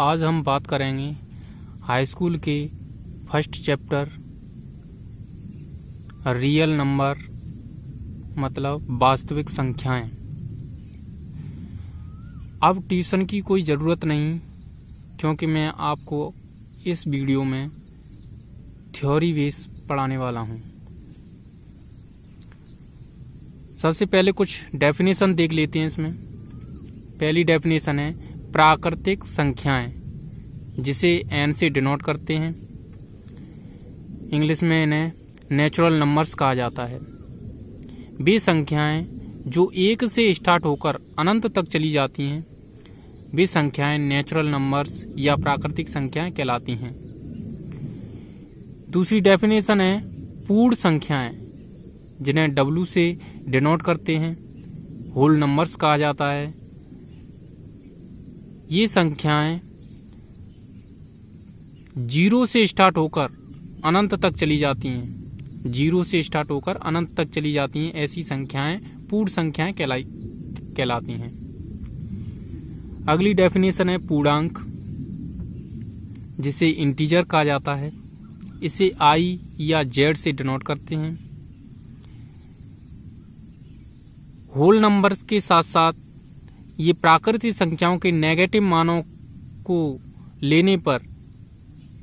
आज हम बात करेंगे हाई स्कूल के फर्स्ट चैप्टर रियल नंबर मतलब वास्तविक संख्याएं। अब ट्यूशन की कोई ज़रूरत नहीं, क्योंकि मैं आपको इस वीडियो में थ्योरी बेस पढ़ाने वाला हूं। सबसे पहले कुछ डेफिनेशन देख लेते हैं। इसमें पहली डेफिनेशन है प्राकृतिक संख्याएं, जिसे एन से डिनोट करते हैं। इंग्लिश में इन्हें नेचुरल नंबर्स कहा जाता है। वे संख्याएं जो एक से स्टार्ट होकर अनंत तक चली जाती हैं, वे संख्याएं नेचुरल नंबर्स या प्राकृतिक संख्याएं कहलाती हैं। दूसरी डेफिनेशन है पूर्ण संख्याएं, जिन्हें डब्ल्यू से डिनोट करते हैं, होल नंबर्स कहा जाता है। ये संख्याएं जीरो से स्टार्ट होकर अनंत तक चली जाती हैं। जीरो से स्टार्ट होकर अनंत तक चली जाती हैं, ऐसी संख्याएं पूर्ण संख्याएं कहलाती हैं। अगली डेफिनेशन है पूर्णांक, जिसे इंटीजर कहा जाता है। इसे आई या जेड से डिनोट करते हैं। होल नंबर्स के साथ साथ ये प्राकृतिक संख्याओं के नेगेटिव मानों को लेने पर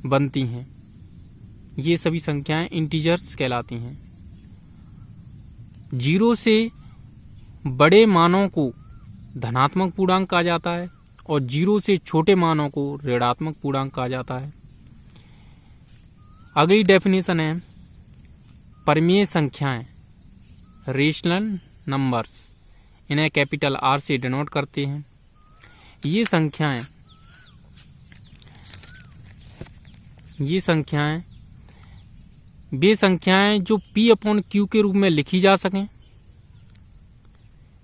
बनती हैं। ये सभी संख्याएं इंटीजर्स कहलाती हैं। जीरो से बड़े मानों को धनात्मक पूर्णांक कहा जाता है और जीरो से छोटे मानों को ऋणात्मक पूर्णांक कहा जाता है। अगली डेफिनेशन है परिमेय संख्याएं, रेशनल नंबर्स। इन्हें कैपिटल आर से डिनोट करते हैं। ये संख्याएं वे संख्याएं जो P अपॉन Q के रूप में लिखी जा सकें,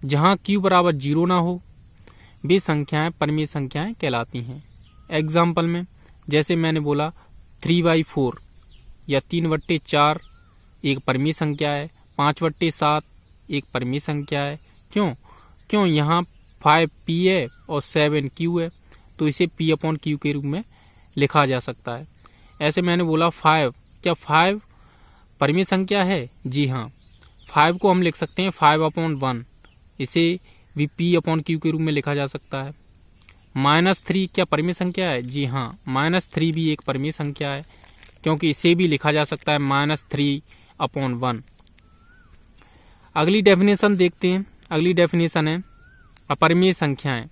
जहां Q बराबर 0 ना हो, वे संख्याएं परिमेय संख्याएं कहलाती हैं। एग्जाम्पल में जैसे मैंने बोला 3/4 या 3/4 एक परिमेय संख्या है, 5/7 एक परिमेय संख्या है। क्यों यहाँ 5P है और 7Q है, तो इसे P अपॉन Q के रूप में लिखा जा सकता है। ऐसे मैंने बोला 5, क्या 5 परिमेय संख्या है? जी हाँ, 5 को हम लिख सकते हैं 5/1, इसे भी P अपॉन Q के रूप में लिखा जा सकता है। -3 क्या परिमेय संख्या है? जी हाँ, -3 भी एक परिमेय संख्या है, क्योंकि इसे भी लिखा जा सकता है -3/1। अगली डेफिनेशन देखते हैं। अगली डेफिनेशन है अपरिमेय संख्याएं।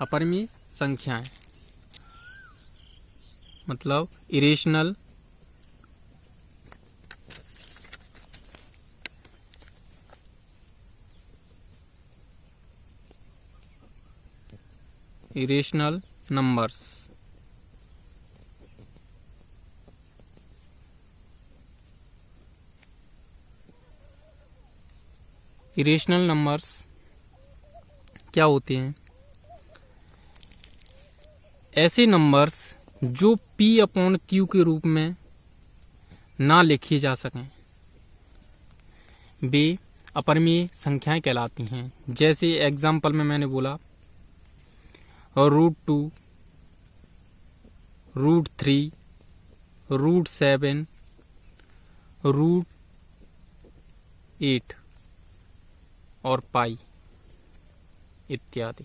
अपरिमेय संख्याएं मतलब इरेशनल नंबर्स। इरेशनल नंबर्स क्या होते हैं? ऐसे नंबर्स जो P अपॉन Q के रूप में ना लिखे जा सकें, वे अपरिमेय संख्याएं कहलाती हैं। जैसे एग्जाम्पल में मैंने बोला √2, √3, √7, √8 और पाई इत्यादि।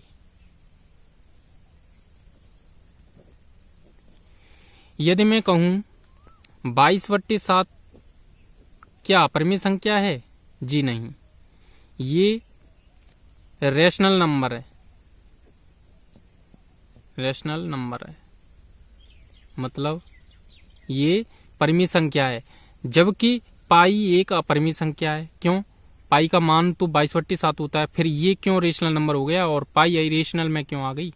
यदि मैं कहूं 22/7 क्या अपरिमेय संख्या है? जी नहीं, ये रेशनल नंबर है। रेशनल नंबर है मतलब ये परिमेय संख्या है, जबकि पाई एक अपरिमेय संख्या है। क्यों? पाई का मान तो 22/7 होता है, फिर ये क्यों रेशनल नंबर हो गया और पाई इरेशनल में क्यों आ गई?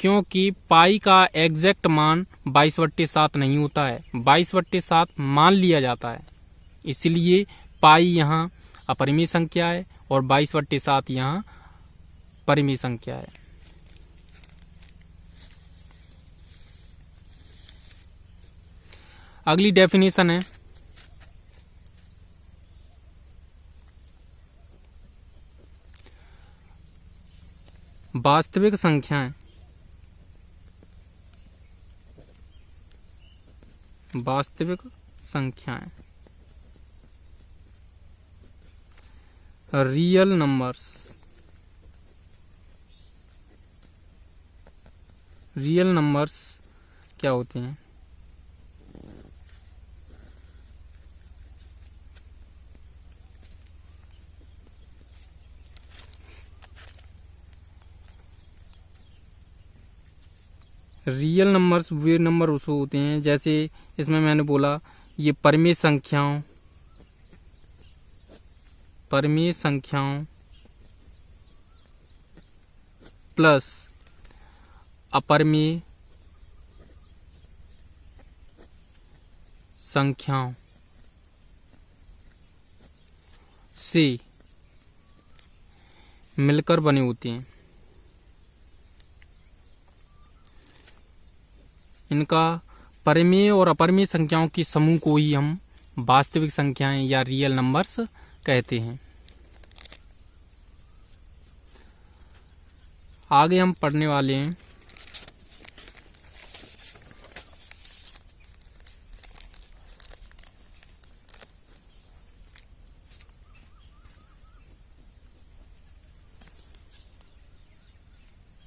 क्योंकि पाई का एग्जैक्ट मान 22/7 नहीं होता है, 22/7 मान लिया जाता है, इसलिए पाई यहाँ अपरिमेय संख्या है और 22/7 यहाँ परिमेय संख्या है। अगली डेफिनेशन है वास्तविक संख्याएं रियल नंबर्स क्या होते हैं? रियल नंबर्स वे नंबर उसको होते हैं, जैसे इसमें मैंने बोला ये परिमेय संख्याओं प्लस अपरिमेय संख्याओं से मिलकर बने होते हैं। इनका परिमेय और अपरिमेय संख्याओं के समूह को ही हम वास्तविक संख्याएं या रियल नंबर्स कहते हैं। आगे हम पढ़ने वाले हैं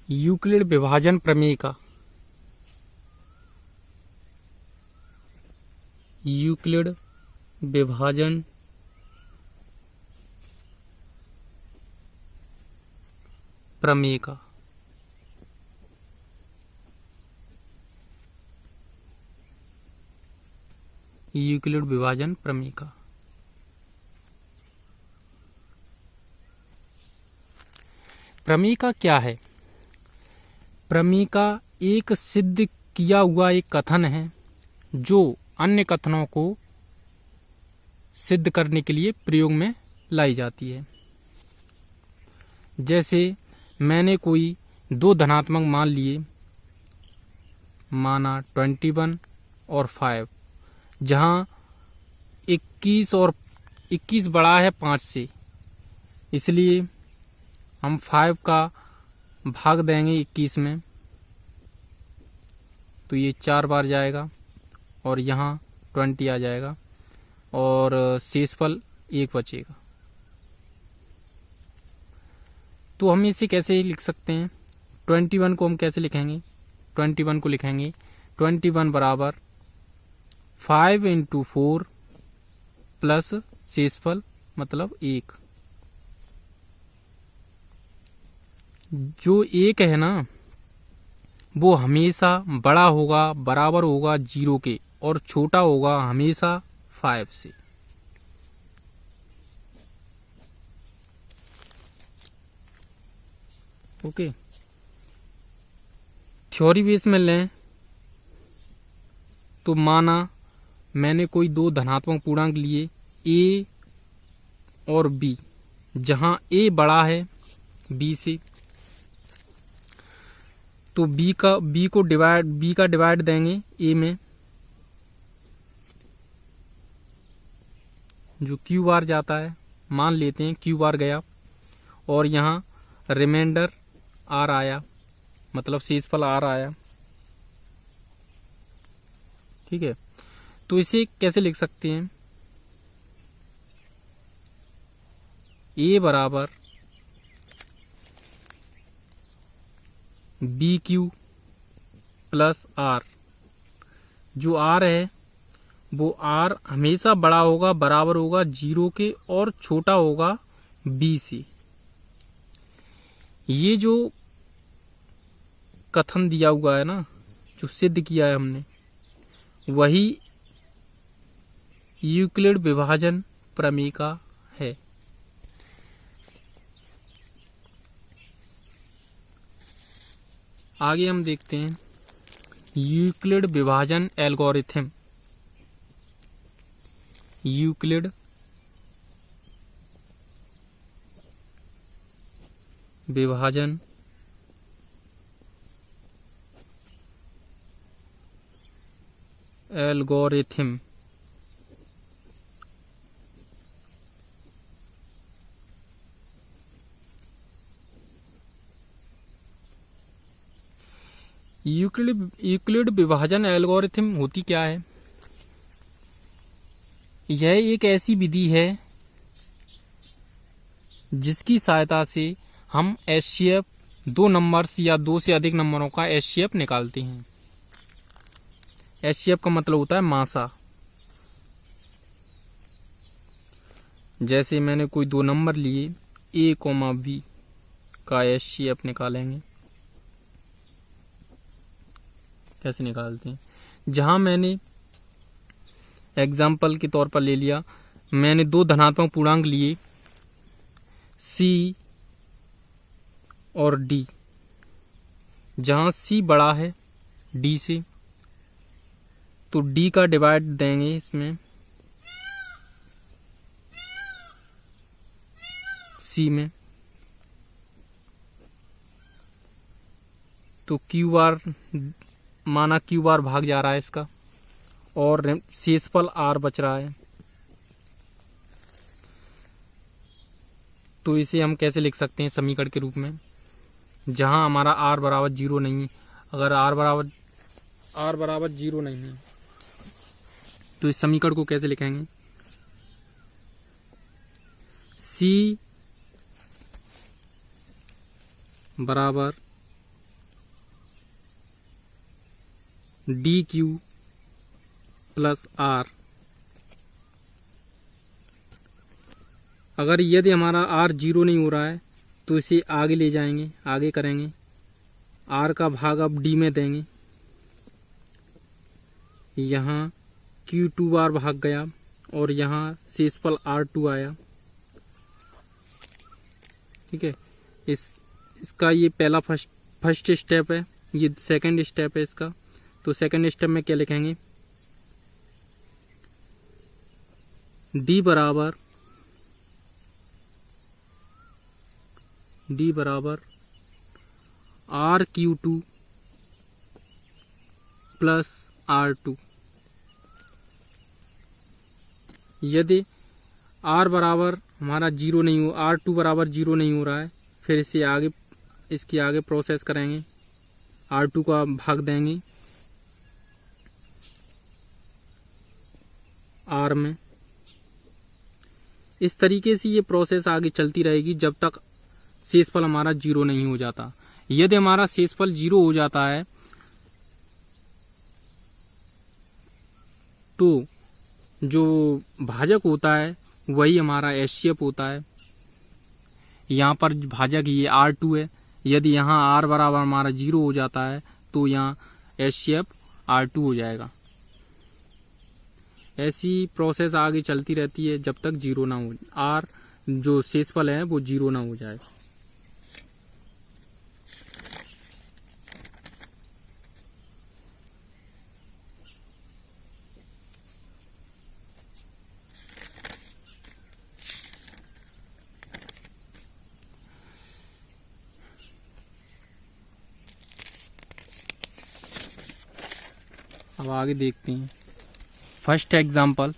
यूक्लिड विभाजन प्रमेय का। यूक्लिड विभाजन प्रमेय का यूक्लिड विभाजन प्रमेय का प्रमेय का क्या है? प्रमेय का एक सिद्ध किया हुआ एक कथन है जो अन्य कथनों को सिद्ध करने के लिए प्रयोग में लाई जाती है। जैसे मैंने कोई दो धनात्मक मान लिए, माना 21 और 5, जहाँ 21 बड़ा है 5 से, इसलिए हम 5 का भाग देंगे 21 में, तो ये 4 बार जाएगा और यहाँ 20 आ जाएगा और शेषफल 1 बचेगा। तो हम इसे कैसे लिख सकते हैं? 21 को हम कैसे लिखेंगे? 21 को लिखेंगे 21 बराबर 5 × 4 प्लस शेषफल मतलब 1। जो 1 है ना, वो हमेशा बड़ा होगा, बराबर होगा 0 के, और छोटा होगा हमेशा 5 से। ओके, थ्योरी बेस में लें तो माना मैंने कोई दो धनात्मक पूर्णांक लिए a और b, जहां a बड़ा है b से, तो b का डिवाइड देंगे a में, जो q बार जाता है, मान लेते हैं q बार गया, और यहाँ रिमाइंडर r आया, मतलब शेषफल r आया। ठीक है, तो इसे कैसे लिख सकते हैं? a बराबर BQ प्लस R। जो R है वो R हमेशा बड़ा होगा, बराबर होगा 0 के, और छोटा होगा B से। ये जो कथन दिया हुआ है ना, जो सिद्ध किया है हमने, वही यूक्लिड विभाजन प्रमेय का है। आगे हम देखते हैं यूक्लिड विभाजन एल्गोरिथम। यूक्लिड विभाजन एल्गोरिथम। यूक्लिड विभाजन एल्गोरिथम होती क्या है? यह एक ऐसी विधि है जिसकी सहायता से हम एचसीएफ 2 नंबर्स या 2 से अधिक नंबरों का एचसीएफ निकालते हैं। एचसीएफ का मतलब होता है मासा। जैसे मैंने कोई 2 नंबर लिए, ए कोमा बी का एचसीएफ निकालेंगे। कैसे निकालते हैं? जहां मैंने एग्जाम्पल के तौर पर ले लिया, मैंने 2 धनात्मक पूर्णांक लिए सी और डी। जहां सी बड़ा है डी से, तो डी का डिवाइड देंगे इसमें सी में, तो क्यू बार माना क्यू बार भाग जा रहा है इसका, और शेषफल आर बच रहा है। तो इसे हम कैसे लिख सकते हैं समीकरण के रूप में? जहां हमारा आर बराबर 0 नहीं है, अगर आर बराबर 0 नहीं है तो इस समीकरण को कैसे लिखेंगे? सी बराबर डी क्यू प्लस आर। अगर यदि हमारा आर 0 नहीं हो रहा है तो इसे आगे ले जाएंगे, आगे करेंगे, आर का भाग अब डी में देंगे। यहाँ Q2 बार भाग गया और यहाँ शेषफल R2 आया। ठीक है, इसका ये पहला फर्स्ट स्टेप है, ये सेकंड स्टेप है इसका। तो सेकंड स्टेप में क्या लिखेंगे? D बराबर RQ2 प्लस R2। यदि R बराबर हमारा 0 नहीं हो, R2 बराबर 0 नहीं हो रहा है, फिर इसके आगे प्रोसेस करेंगे, R2 का भाग देंगे R में। इस तरीके से ये प्रोसेस आगे चलती रहेगी जब तक शेषफल हमारा 0 नहीं हो जाता। यदि हमारा शेषफल 0 हो जाता है तो जो भाजक होता है वही हमारा एचसीएफ होता है। यहाँ पर भाजक ये R2 है। यदि यहाँ R बराबर हमारा 0 हो जाता है तो यहाँ एचसीएफ R2 हो जाएगा। ऐसी प्रोसेस आगे चलती रहती है जब तक 0 ना हो, R जो शेषफल है वो 0 ना हो जाए। अब आगे देखते हैं फर्स्ट एग्जाम्पल।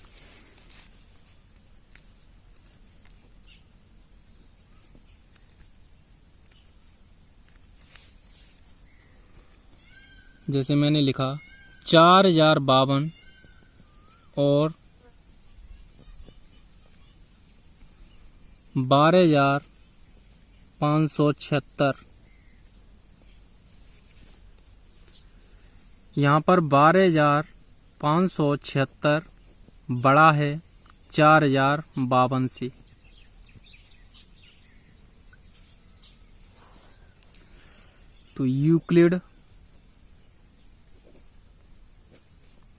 जैसे मैंने लिखा 4052 और 12,576। यहाँ पर 12,576 बड़ा है 4,052 से। तो यूक्लिड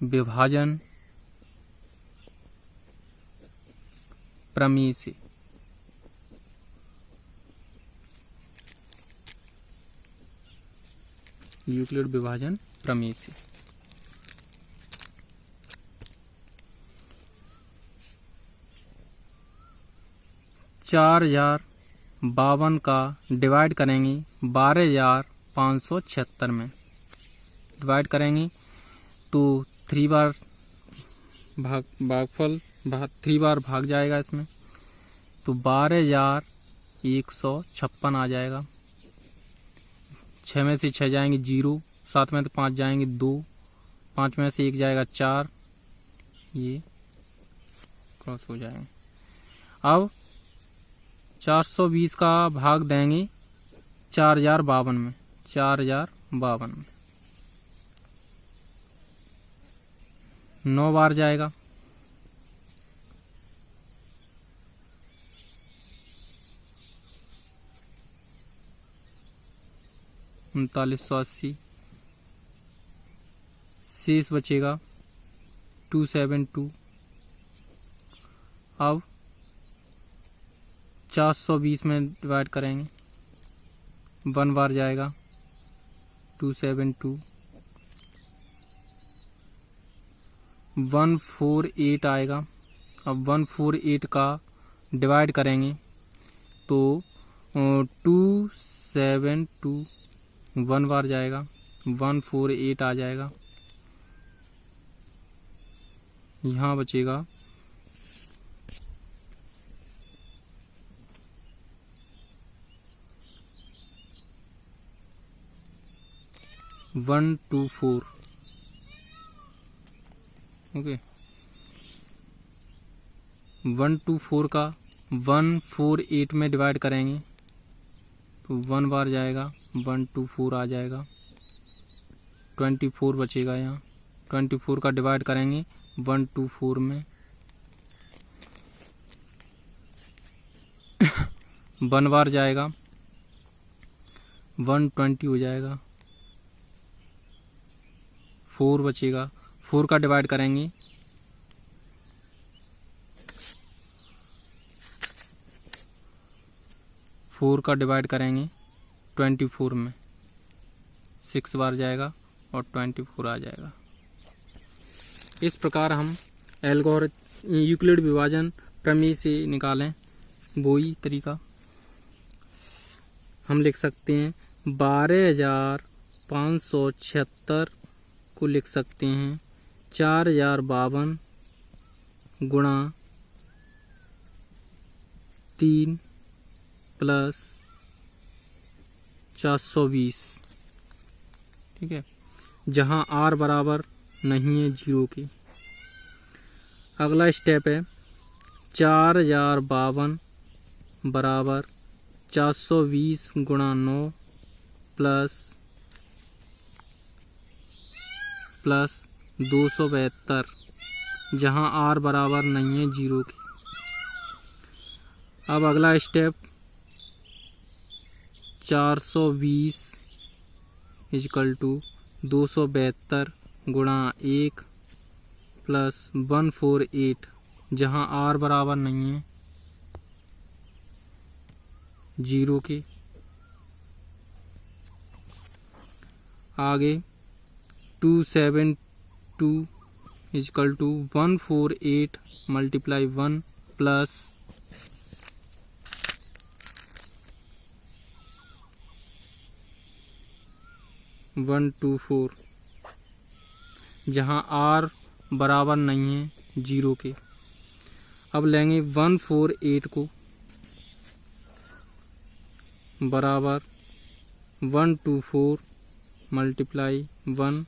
विभाजन प्रमेय से यूक्लिड विभाजन प्रमेय से 4,052 का डिवाइड करेंगे 12,576 में। डिवाइड करेंगे तो 3 बार भागफल 3 बार भाग जाएगा इसमें, तो 12,156 आ जाएगा। 6 में से 6 जाएंगे 0, 7 में तो 5 जाएंगे 2, 5 में से 1 जाएगा 4, ये क्रॉस हो जाएंगे। अब 420 का भाग देंगे 4052 में, 4052 में 9 बार जाएगा। $3980 शेष बचेगा 272। अब 420 में डिवाइड करेंगे, 1 बार जाएगा 272, 148 आएगा। अब 148 का डिवाइड करेंगे तो 272, 1 बार जाएगा 148 आ जाएगा। यहाँ बचेगा 124। ओके, 124 का 148 में डिवाइड करेंगे तो 1 बार जाएगा 124 आ जाएगा। 24 बचेगा। यहाँ 24 का डिवाइड करेंगे 124 में 1 बार जाएगा 120 हो जाएगा। 4 बचेगा, 4 का डिवाइड करेंगे 24 में, 6 बार जाएगा और 24 आ जाएगा। इस प्रकार हम यूक्लिड विभाजन प्रमेय से निकालें वही तरीका हम लिख सकते हैं। 12576 को लिख सकते हैं 4052 गुणा 3 प्लस 420। ठीक है, जहां r बराबर नहीं है 0 के। अगला स्टेप है 4052 बराबर 420 गुणा 9 प्लस 272, जहां r बराबर नहीं है 0 के। अब अगला स्टेप 420 इजकल टू 272 गुणा 1 प्लस 148, जहां r बराबर नहीं है 0 के। आगे 272 इजकल टू 148 मल्टीप्लाई 1 प्लस 124, जहां r बराबर नहीं है 0 के। अब लेंगे 148 को बराबर 124 मल्टीप्लाई 1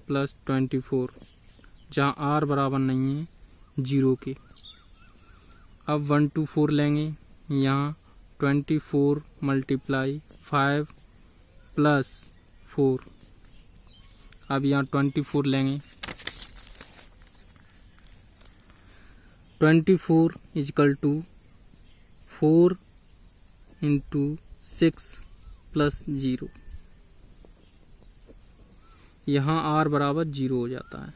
प्लस 24, जहां r बराबर नहीं है 0 के। अब 124 लेंगे, यहाँ 24 मल्टीप्लाई 5 प्लस 4। अब यहाँ 24 लेंगे, 24 इजकल टू 4 इंटू 6 प्लस 0, यहाँ r बराबर 0 हो जाता है।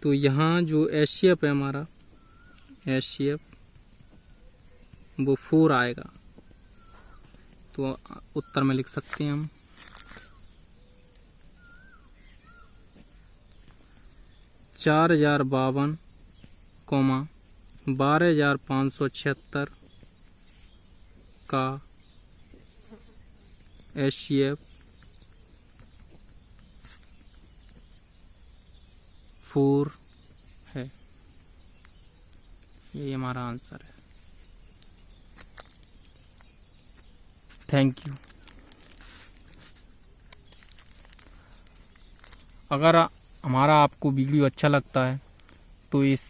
तो यहाँ जो HCF है हमारा, HCF वो 4 आएगा। तो उत्तर में लिख सकते हैं हम 4052, 12576 का HCF 4 है। ये हमारा आंसर है। Thank you. अगर हमारा आपको वीडियो अच्छा लगता है तो इस